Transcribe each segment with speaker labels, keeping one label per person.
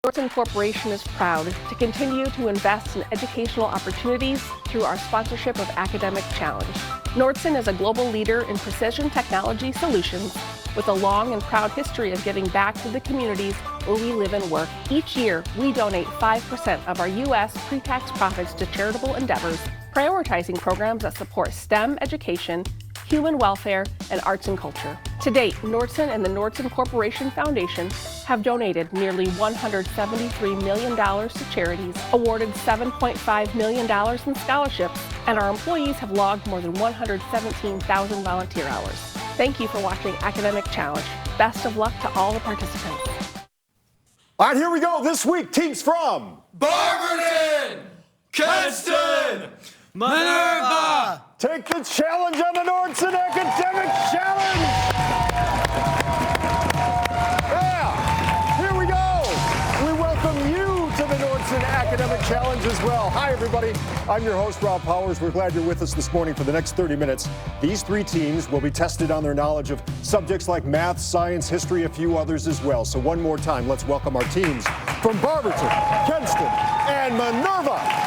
Speaker 1: Barberton Corporation is proud to continue to invest in educational opportunities through our sponsorship of Academic Challenge. Nordson is a global leader in precision technology solutions with a long and proud history of giving back to the communities where we live and work. Each year, we donate 5% of our U.S. pre-tax profits to charitable endeavors, prioritizing programs that support STEM education, human welfare, and arts and culture. To date, Nordson and the Nordson Corporation Foundation have donated nearly $173 million to charities, awarded $7.5 million in scholarships, and our employees have logged more than 117,000 volunteer hours. Thank you for watching Academic Challenge. Best of luck to all the participants.
Speaker 2: All right, here we go. This week, teams from
Speaker 3: Barberton, Kenston, Minerva.
Speaker 2: Take the challenge on the Nordson Academic Challenge. Yeah, here we go. We welcome you to the Nordson Academic Challenge as well. Hi, everybody. I'm your host, Rob Powers. We're glad you're with us this morning for the next 30 minutes. These three teams will be tested on their knowledge of subjects like math, science, history, a few others as well. So one more time, let's welcome our teams from Barberton, Kenston, and Minerva.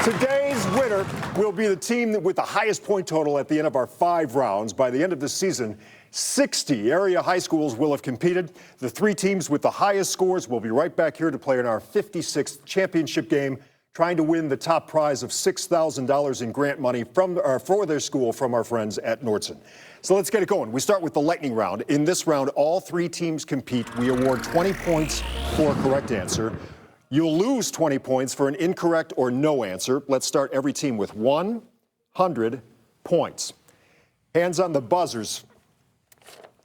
Speaker 2: Today's winner will be the team with the highest point total at the end of our 5 rounds. By the end of the season, 60 area high schools will have competed. The 3 teams with the highest scores will be right back here to play in our 56th championship game, trying to win the top prize of $6,000 in grant money for their school from our friends at Nordson. So let's get it going. We start with the lightning round. In this round, all 3 teams compete. We award 20 points for a correct answer. You'll lose 20 points for an incorrect or no answer. Let's start every team with 100 points. Hands on the buzzers.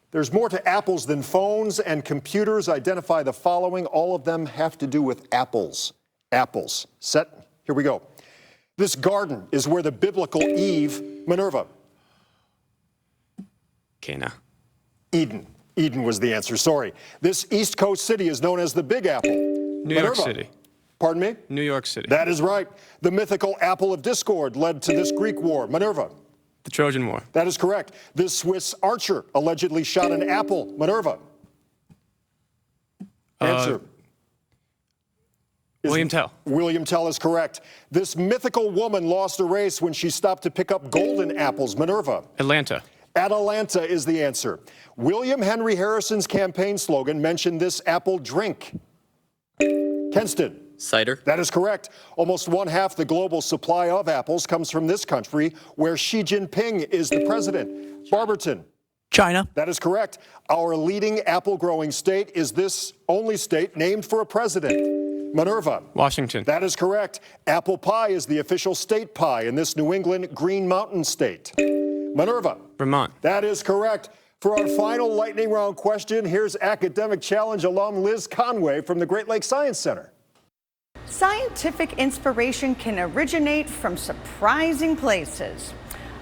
Speaker 2: There's more to apples than phones and computers. Identify the following. All of them have to do with apples. Apples. Set. Here we go. This garden is where the biblical Eve, Minerva.
Speaker 4: Cana.
Speaker 2: Eden. Eden was the answer. Sorry. This East Coast city is known as the Big Apple.
Speaker 4: New York City.
Speaker 2: Pardon me?
Speaker 4: New York City.
Speaker 2: That is right. The mythical apple of discord led to this Greek war. Minerva.
Speaker 4: The Trojan War.
Speaker 2: That is correct. This Swiss archer allegedly shot an apple. Minerva. Answer.
Speaker 4: William Tell.
Speaker 2: William Tell is correct. This mythical woman lost a race when she stopped to pick up golden apples. Minerva.
Speaker 4: Atlanta.
Speaker 2: Atalanta is the answer. William Henry Harrison's campaign slogan mentioned this apple drink. Kenston.
Speaker 5: Cider.
Speaker 2: That is correct. Almost 1/2 the global supply of apples comes from this country, where Xi Jinping is the president. Barberton.
Speaker 6: China.
Speaker 2: That is correct. Our leading apple-growing state is this only state named for a president. Minerva.
Speaker 4: Washington.
Speaker 2: That is correct. Apple pie is the official state pie in this New England Green Mountain state. Minerva.
Speaker 4: Vermont.
Speaker 2: That is correct. For our final lightning round question, here's Academic Challenge alum Liz Conway from the Great Lakes Science Center.
Speaker 7: Scientific inspiration can originate from surprising places.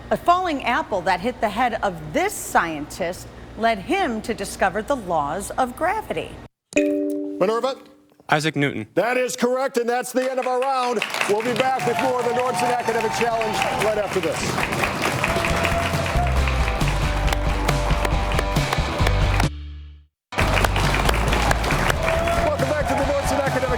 Speaker 7: A falling apple that hit the head of this scientist led him to discover the laws of gravity.
Speaker 2: Minerva?
Speaker 4: Isaac Newton.
Speaker 2: That is correct, and that's the end of our round. We'll be back with more of the Nordson Academic Challenge right after this.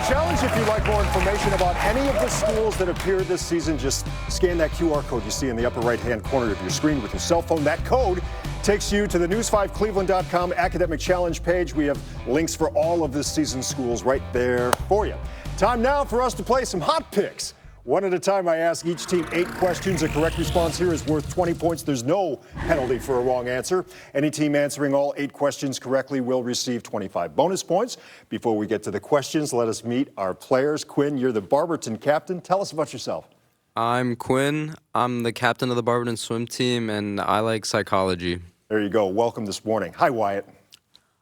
Speaker 2: Challenge. If you'd like more information about any of the schools that appear this season, just scan that QR code you see in the upper right-hand corner of your screen with your cell phone. That code takes you to the news5cleveland.com Academic Challenge page. We have links for all of this season's schools right there for you. Time now for us to play some hot picks. One at a time, I ask each team 8 questions. A correct response here is worth 20 points. There's no penalty for a wrong answer. Any team answering all 8 questions correctly will receive 25 bonus points. Before we get to the questions, let us meet our players. Quinn, you're the Barberton captain. Tell us about yourself.
Speaker 5: I'm Quinn. I'm the captain of the Barberton swim team, and I like psychology.
Speaker 2: There you go. Welcome this morning. Hi, Wyatt.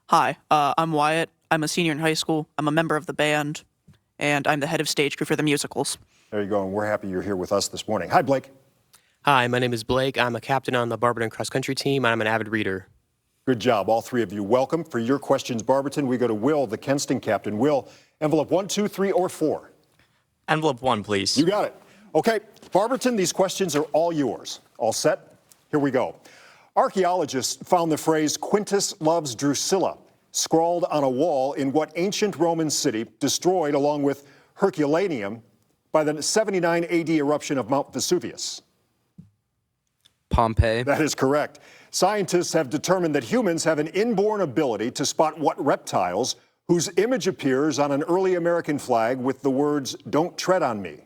Speaker 6: Hi, I'm Wyatt. I'm a senior in high school. I'm a member of the band, and I'm the head of stage crew for the musicals.
Speaker 2: There you go, and we're happy you're here with us this morning. Hi, Blake.
Speaker 8: Hi, my name is Blake. I'm a captain on the Barberton cross country team, and I'm an avid reader.
Speaker 2: Good job, all 3 of you. Welcome. For your questions, Barberton, we go to Will, the Kenston captain. Will, envelope 1, 2, 3, or 4?
Speaker 5: Envelope 1, please.
Speaker 2: You got it. Okay, Barberton, these questions are all yours. All set? Here we go. Archaeologists found the phrase Quintus loves Drusilla scrawled on a wall in what ancient Roman city destroyed along with Herculaneum by the 79 AD eruption of Mount Vesuvius?
Speaker 5: Pompeii.
Speaker 2: That is correct. Scientists have determined that humans have an inborn ability to spot what reptiles whose image appears on an early American flag with the words, "Don't tread on me."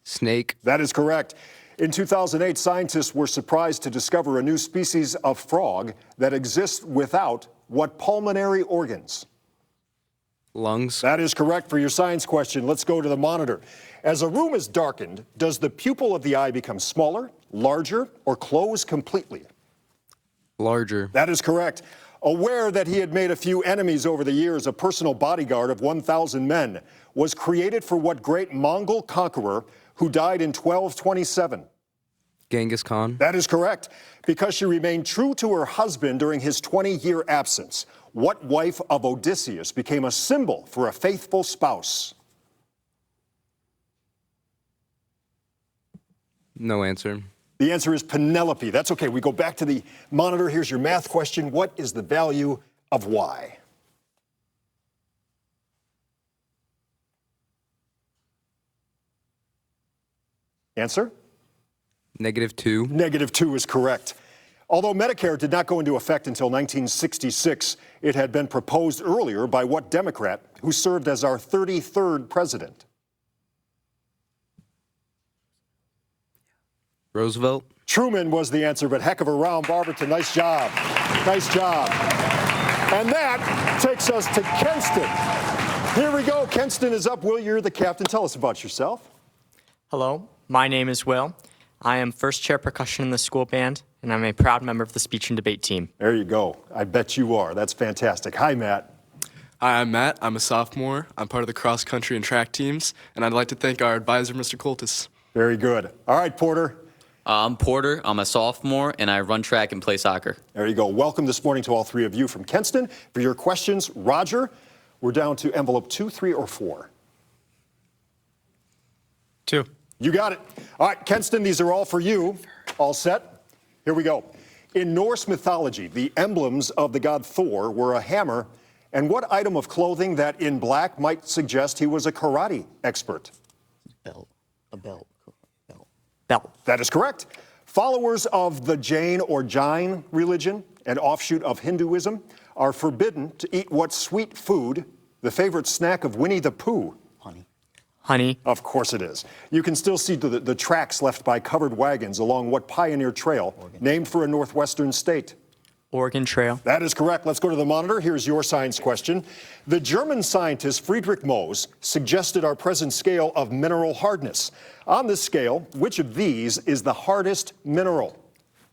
Speaker 5: Snake.
Speaker 2: That is correct. In 2008, scientists were surprised to discover a new species of frog that exists without what pulmonary organs?
Speaker 5: Lungs.
Speaker 2: That is correct for your science question. Let's go to the monitor. As a room is darkened, does the pupil of the eye become smaller, larger, or close completely?
Speaker 5: Larger.
Speaker 2: That is correct. Aware that he had made a few enemies over the years, a personal bodyguard of 1,000 men was created for what great Mongol conqueror who died in 1227?
Speaker 5: Genghis Khan.
Speaker 2: That is correct. Because she remained true to her husband during his 20-year absence, what wife of Odysseus became a symbol for a faithful spouse?
Speaker 5: No answer.
Speaker 2: The answer is Penelope. That's okay. We go back to the monitor. Here's your math question. What is the value of y? Answer?
Speaker 5: -2.
Speaker 2: -2 is correct. Although Medicare did not go into effect until 1966, it had been proposed earlier by what Democrat who served as our 33rd president?
Speaker 5: Roosevelt.
Speaker 2: Truman was the answer, but heck of a round, Barberton. Nice job. Nice job. And that takes us to Kenston. Here we go. Kenston is up. Will, you're the captain. Tell us about yourself.
Speaker 9: Hello, my name is Will. I am first chair percussion in the school band, and I'm a proud member of the speech and debate team.
Speaker 2: There you go. I bet you are. That's fantastic. Hi, Matt.
Speaker 10: Hi, I'm Matt. I'm a sophomore. I'm part of the cross country and track teams, and I'd like to thank our advisor, Mr. Coltis.
Speaker 2: Very good. All right, Porter.
Speaker 11: I'm Porter. I'm a sophomore, and I run track and play soccer.
Speaker 2: There you go. Welcome this morning to all three of you from Kenston. For your questions, Roger, we're down to envelope 2, 3, or 4.
Speaker 4: 2.
Speaker 2: You got it. All right, Kenston, these are all for you. All set? Here we go. In Norse mythology, the emblems of the god Thor were a hammer and what item of clothing that in black might suggest he was a karate expert?
Speaker 11: Belt. A belt.
Speaker 9: Belt.
Speaker 2: That is correct. Followers of the Jain or Jain religion, an offshoot of Hinduism, are forbidden to eat what sweet food, the favorite snack of Winnie the Pooh?
Speaker 9: Honey.
Speaker 2: Of course it is. You can still see the tracks left by covered wagons along what pioneer trail, named for a northwestern state?
Speaker 9: Oregon Trail.
Speaker 2: That is correct. Let's go to the monitor. Here's your science question. The German scientist Friedrich Mohs suggested our present scale of mineral hardness. On this scale, which of these is the hardest mineral?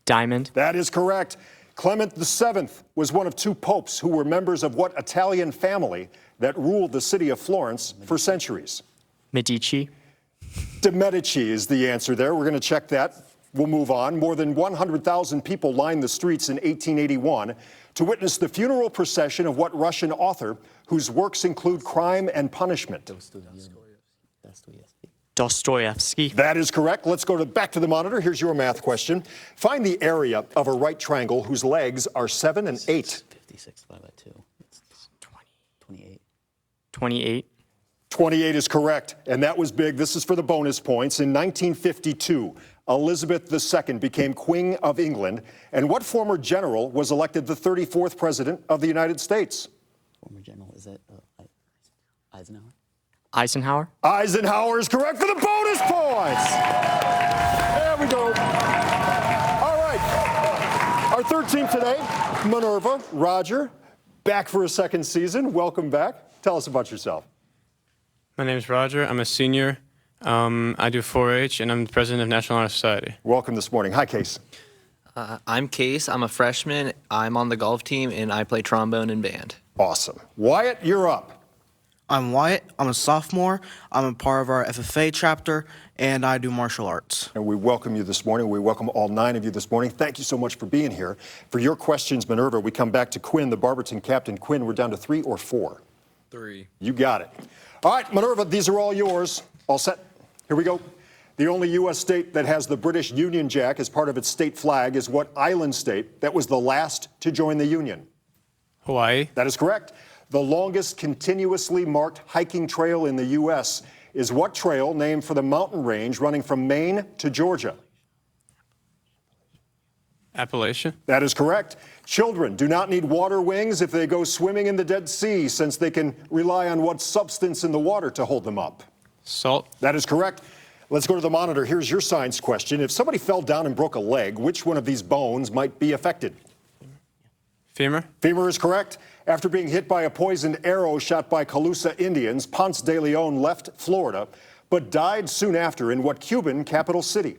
Speaker 9: Diamond.
Speaker 2: That is correct. Clement VII was one of 2 popes who were members of what Italian family that ruled the city of Florence for centuries?
Speaker 9: Medici.
Speaker 2: De Medici is the answer there. We're going to check that. We'll move on. More than 100,000 people lined the streets in 1881 to witness the funeral procession of what Russian author whose works include Crime and Punishment?
Speaker 9: Dostoevsky.
Speaker 2: That is correct. Let's go back to the monitor. Here's your math question. Find the area of a right triangle whose legs are 7 and 8.
Speaker 11: 56 divided by 2. It's 28.
Speaker 9: 28.
Speaker 2: 28 is correct, and that was big. This is for the bonus points. In 1952, Elizabeth II became Queen of England, and what former general was elected the 34th President of the United States?
Speaker 11: Former general, is it Eisenhower?
Speaker 9: Eisenhower.
Speaker 2: Eisenhower is correct for the bonus points. There we go. All right. Our third team today, Minerva, Roger, back for a second season. Welcome back. Tell us about yourself.
Speaker 4: My name is Roger. I'm a senior. I do 4-H, and I'm the president of National Honor Society.
Speaker 2: Welcome this morning. Hi, Case.
Speaker 12: I'm Case. I'm a freshman. I'm on the golf team, and I play trombone and band.
Speaker 2: Awesome. Wyatt, you're up.
Speaker 13: I'm Wyatt. I'm a sophomore. I'm a part of our FFA chapter, and I do martial arts.
Speaker 2: And we welcome you this morning. We welcome all 9 of you this morning. Thank you so much for being here. For your questions, Minerva, we come back to Quinn, the Barberton captain. Quinn, we're down to 3 or 4?
Speaker 10: 3.
Speaker 2: You got it. All right, Minerva, these are all yours. All set? Here we go. The only U.S. state that has the British Union Jack as part of its state flag is what island state that was the last to join the Union?
Speaker 4: Hawaii.
Speaker 2: That is correct. The longest continuously marked hiking trail in the U.S. is what trail named for the mountain range running from Maine to Georgia?
Speaker 4: Appalachian.
Speaker 2: That is correct. Children do not need water wings if they go swimming in the Dead Sea, since they can rely on what substance in the water to hold them up?
Speaker 4: Salt.
Speaker 2: That is correct. Let's go to the monitor. Here's your science question. If somebody fell down and broke a leg, which one of these bones might be affected?
Speaker 4: Femur.
Speaker 2: Femur is correct. After being hit by a poisoned arrow shot by Calusa Indians, Ponce de Leon left Florida, but died soon after in what Cuban capital city?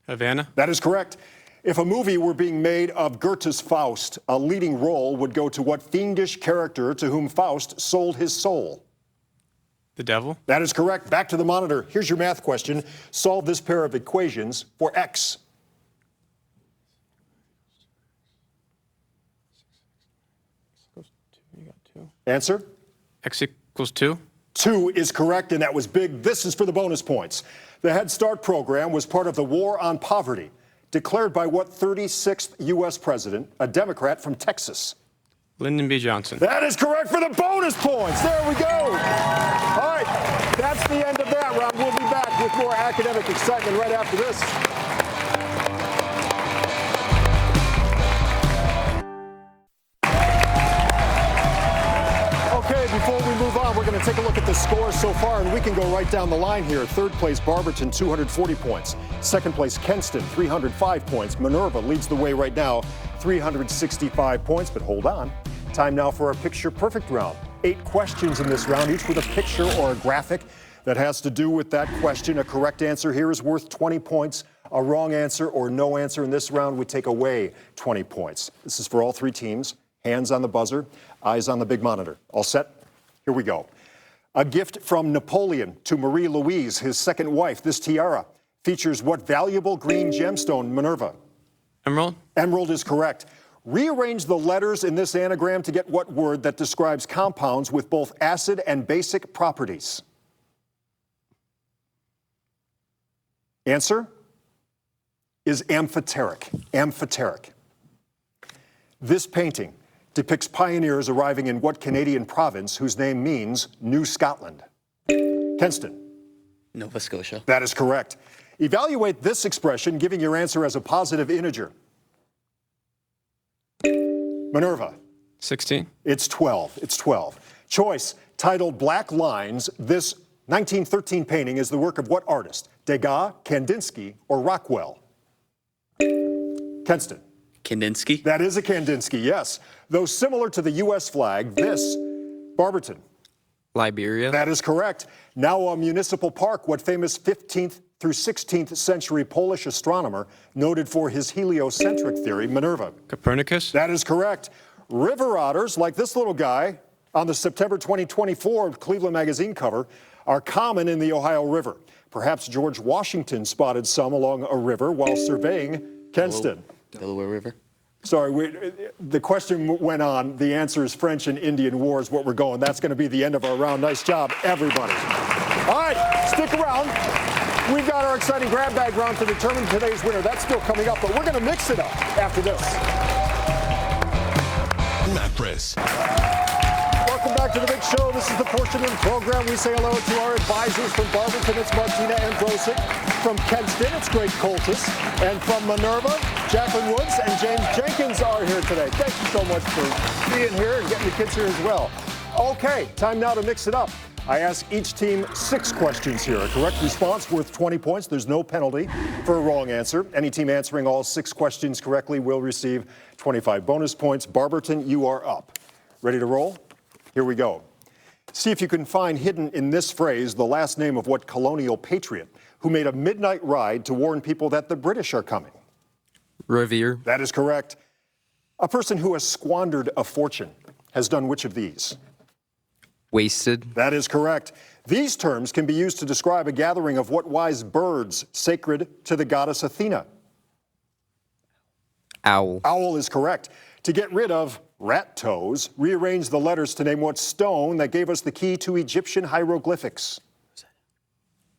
Speaker 4: Havana.
Speaker 2: That is correct. If a movie were being made of Goethe's Faust, a leading role would go to what fiendish character to whom Faust sold his soul?
Speaker 4: The devil.
Speaker 2: That is correct. Back to the monitor. Here's your math question. Solve this pair of equations for x. Answer?
Speaker 4: X equals 2.
Speaker 2: 2 is correct, and that was big. This is for the bonus points. The Head Start program was part of the War on Poverty, declared by what 36th U.S. president, a Democrat from Texas?
Speaker 4: Lyndon B. Johnson.
Speaker 2: That is correct for the bonus points. There we go. All right, that's the end of that round. We'll be back with more academic excitement right after this. Okay, before we move on, we're going to take a look at the scores so far, and we can go right down the line here. Third place, Barberton, 240 points. Second place, Kenston, 305 points. Minerva leads the way right now, 365 points, but hold on. Time now for our Picture Perfect round. 8 questions in this round, each with a picture or a graphic that has to do with that question. A correct answer here is worth 20 points. A wrong answer or no answer in this round would take away 20 points. This is for all 3 teams. Hands on the buzzer, eyes on the big monitor. All set? Here we go. A gift from Napoleon to Marie Louise, his second wife. This tiara features what valuable green gemstone, Minerva?
Speaker 4: Emerald.
Speaker 2: Emerald is correct. Rearrange the letters in this anagram to get what word that describes compounds with both acid and basic properties? Answer is amphoteric. Amphoteric. This painting depicts pioneers arriving in what Canadian province whose name means New Scotland? Kenston.
Speaker 11: Nova Scotia.
Speaker 2: That is correct. Evaluate this expression, giving your answer as a positive integer. Minerva.
Speaker 4: 16.
Speaker 2: It's 12. It's 12. Choice, titled Black Lines. This 1913 painting is the work of what artist? Degas, Kandinsky, or Rockwell? Kenston.
Speaker 11: Kandinsky.
Speaker 2: That is a Kandinsky, yes. Though similar to the U.S. flag, this, Barberton.
Speaker 5: Liberia.
Speaker 2: That is correct. Now a municipal park, what famous 15th through 16th century Polish astronomer noted for his heliocentric theory, Minerva?
Speaker 4: Copernicus.
Speaker 2: That is correct. River otters, like this little guy on the September 2024 Cleveland magazine cover, are common in the Ohio River. Perhaps George Washington spotted some along a river while surveying Kenston.
Speaker 11: Delaware River.
Speaker 2: Sorry, the question went on. The answer is French and Indian Wars, what we're going. That's going to be the end of our round. Nice job, everybody. All right, stick around. We've got our exciting grab bag round to determine today's winner. That's still coming up, but we're going to mix it up after this.
Speaker 14: Mattress.
Speaker 2: Welcome back to the big show. This is the portion of the program we say hello to our advisors from Barberton. It's Martina Ambrosic. From Kenston, it's Greg Coltis. And from Minerva, Jacqueline Woods and James Jenkins are here today. Thank you so much for being here and getting the kids here as well. Okay, time now to mix it up. I ask each team 6 questions here. A correct response worth 20 points. There's no penalty for a wrong answer. Any team answering all 6 questions correctly will receive 25 bonus points. Barberton, you are up. Ready to roll? Here we go. See if you can find hidden in this phrase the last name of what colonial patriot who made a midnight ride to warn people that the British are coming.
Speaker 5: Revere.
Speaker 2: That is correct. A person who has squandered a fortune has done which of these?
Speaker 5: Wasted.
Speaker 2: That is correct. These terms can be used to describe a gathering of what wise birds sacred to the goddess Athena?
Speaker 5: Owl.
Speaker 2: Owl is correct. To get rid of rat toes, rearrange the letters to name what stone that gave us the key to Egyptian hieroglyphics?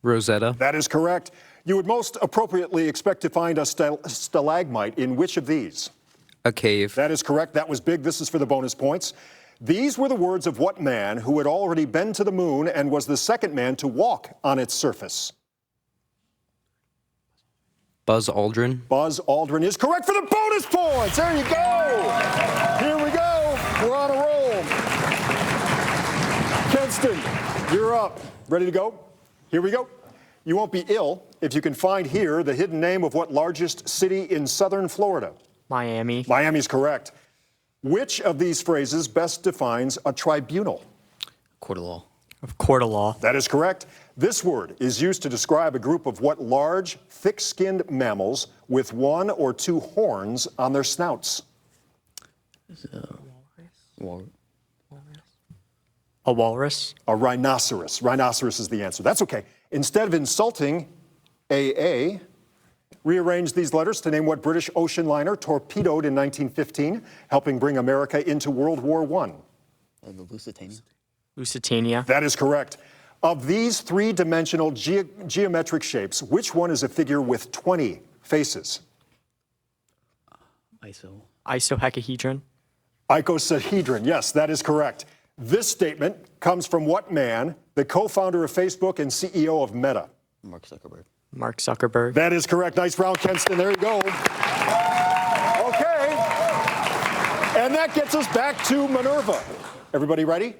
Speaker 5: Rosetta.
Speaker 2: That is correct. You would most appropriately expect to find a stalagmite in which of these?
Speaker 5: A cave.
Speaker 2: That is correct. That was big. This is for the bonus points. These were the words of what man who had already been to the moon and was the second man to walk on its surface?
Speaker 5: Buzz Aldrin.
Speaker 2: Buzz Aldrin is correct for the bonus points. There you go. Here we go. We're on a roll. Kenston, you're up. Ready to go? Here we go. You won't be ill if you can find here the hidden name of what largest city in southern Florida?
Speaker 9: Miami.
Speaker 2: Miami's correct. Which of these phrases best defines a tribunal?
Speaker 11: Court of law.
Speaker 9: Of court of law.
Speaker 2: That is correct. This word is used to describe a group of what large, thick-skinned mammals with one or two horns on their snouts?
Speaker 9: A walrus.
Speaker 2: A rhinoceros. Rhinoceros is the answer. That's okay. Instead of insulting AA, rearrange these letters to name what British ocean liner torpedoed in 1915, helping bring America into World War I.
Speaker 11: The Lusitania.
Speaker 9: Lusitania.
Speaker 2: That is correct. Of these three-dimensional geometric shapes, which one is a figure with 20 faces?
Speaker 9: Isohexahedron.
Speaker 2: Icosahedron, yes, that is correct. This statement comes from what man, the co-founder of Facebook and CEO of Meta?
Speaker 11: Mark Zuckerberg.
Speaker 9: Mark Zuckerberg.
Speaker 2: That is correct. Nice round, Kenston. There you go. Okay. And that gets us back to Minerva. Everybody ready?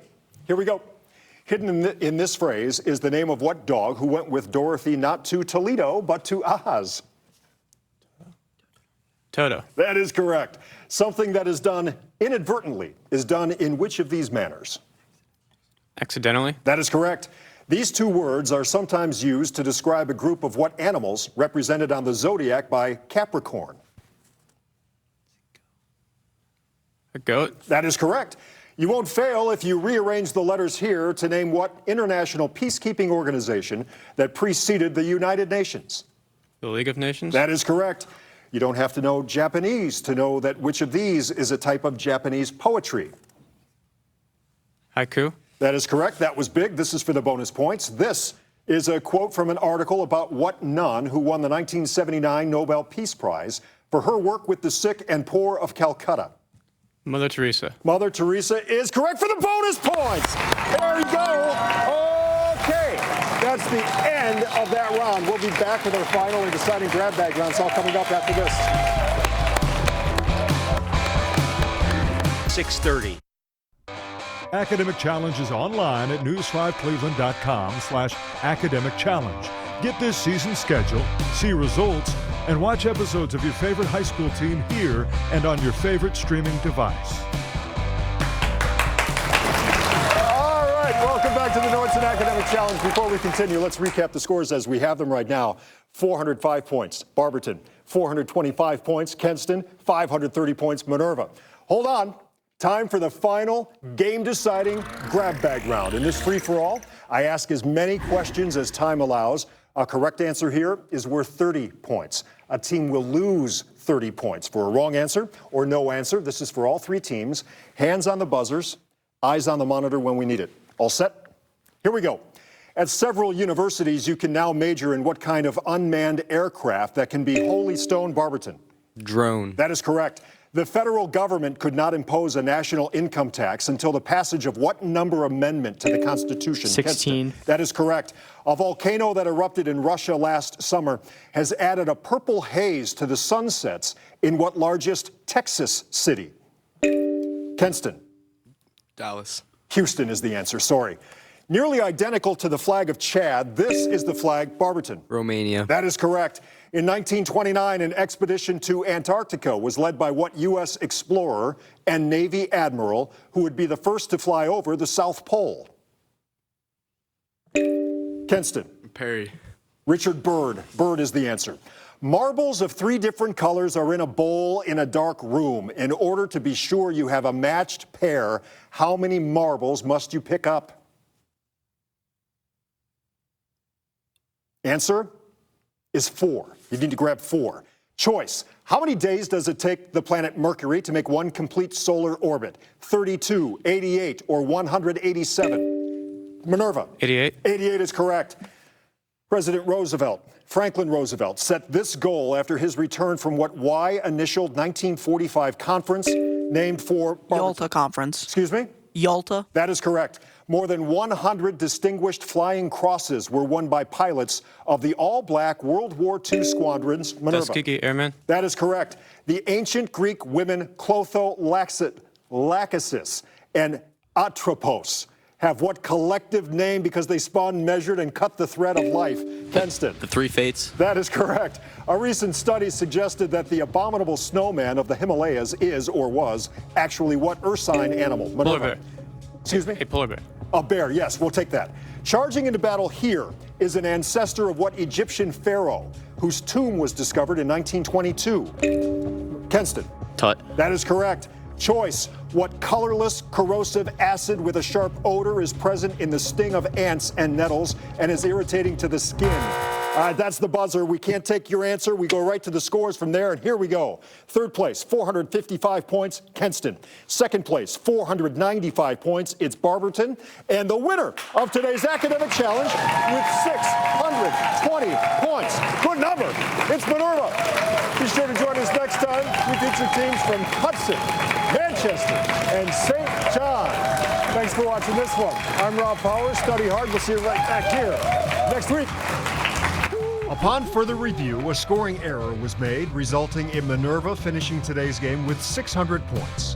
Speaker 2: Here we go. Hidden in this phrase is the name of what dog who went with Dorothy not to Toledo, but to Oz?
Speaker 4: Toto.
Speaker 2: That is correct. Something that is done inadvertently is done in which of these manners?
Speaker 4: Accidentally.
Speaker 2: That is correct. These two words are sometimes used to describe a group of what animals represented on the zodiac by Capricorn?
Speaker 4: A goat.
Speaker 2: That is correct. You won't fail if you rearrange the letters here to name what international peacekeeping organization that preceded the United Nations?
Speaker 4: The League of Nations.
Speaker 2: That is correct. You don't have to know Japanese to know that which of these is a type of Japanese poetry?
Speaker 4: Haiku.
Speaker 2: That is correct. That was big. This is for the bonus points. This is a quote from an article about what nun who won the 1979 Nobel Peace Prize for her work with the sick and poor of Calcutta.
Speaker 4: Mother Teresa.
Speaker 2: Mother Teresa is correct for the bonus points. There you go. Okay. That's the end of that round. We'll be back with our final and deciding grab bag round. It's all coming up after this.
Speaker 14: 6:30. Academic Challenge is online at news5cleveland.com/academic challenge. Get this season's schedule, see results, and watch episodes of your favorite high school team here and on your favorite streaming device.
Speaker 2: All right, welcome back to the Nordson Academic Challenge. Before we continue, let's recap the scores as we have them right now. 405 points, Barberton. 425 points, Kenston. 530 points, Minerva. Hold on. Time for the final game-deciding grab bag round. In this free-for-all, I ask as many questions as time allows. A correct answer here is worth 30 points. A team will lose 30 points for a wrong answer or no answer. This is for all three teams. Hands on the buzzers, eyes on the monitor when we need it. All set? Here we go. At several universities, you can now major in what kind of unmanned aircraft that can be Holy Stone, Barberton?
Speaker 5: Drone.
Speaker 2: That is correct. The federal government could not impose a national income tax until the passage of what number amendment to the Constitution?
Speaker 9: 16.
Speaker 2: Kenston. That is correct. A volcano that erupted in Russia last summer has added a purple haze to the sunsets in what largest Texas city? Kenston.
Speaker 10: Dallas.
Speaker 2: Houston is the answer, sorry. Nearly identical to the flag of Chad, this is the flag, Barberton.
Speaker 5: Romania.
Speaker 2: That is correct. In 1929, an expedition to Antarctica was led by what U.S. explorer and Navy admiral who would be the first to fly over the South Pole? Kenston.
Speaker 10: Perry.
Speaker 2: Richard Byrd. Byrd is the answer. Marbles of 3 different colors are in a bowl in a dark room. In order to be sure you have a matched pair, how many marbles must you pick up? Answer is 4. You need to grab 4. Choice. How many days does it take the planet Mercury to make one complete solar orbit? 32, 88, or 187? Minerva.
Speaker 4: 88.
Speaker 2: 88 is correct. President Roosevelt, Franklin Roosevelt, set this goal after his return from what Y-initialed 1945 conference named for...
Speaker 6: Yalta Conference.
Speaker 2: Excuse me?
Speaker 6: Yalta.
Speaker 2: That is correct. More than 100 distinguished flying crosses were won by pilots of the all-black World War II squadrons Minerva.
Speaker 4: Tuskegee Airmen.
Speaker 2: That is correct. The ancient Greek women Clotho Lachesis and Atropos have what collective name because they spun, measured, and cut the thread of life? Kenston.
Speaker 11: The Three Fates.
Speaker 2: That is correct. A recent study suggested that the abominable snowman of the Himalayas is, or was, actually what Earth sign animal? Minerva.
Speaker 4: Polar bear.
Speaker 2: Excuse me?
Speaker 4: A polar bear.
Speaker 2: A bear, yes, we'll take that. Charging into battle here is an ancestor of what Egyptian pharaoh, whose tomb was discovered in 1922? Kenston.
Speaker 11: Tut.
Speaker 2: That is correct. Choice. What colorless, corrosive acid with a sharp odor is present in the sting of ants and nettles and is irritating to the skin? That's the buzzer. We can't take your answer. We go right to the scores from there, and here we go. Third place, 455 points, Kenston. Second place, 495 points, it's Barberton. And the winner of today's academic challenge with 620 points. Good number. It's Minerva. Be sure to join us next time. We feature teams from Hudson, Manchester, and St. John. Thanks for watching this one. I'm Rob Powers. Study hard. We'll see you right back here next week.
Speaker 14: Upon further review, a scoring error was made, resulting in Minerva finishing today's game with 600 points.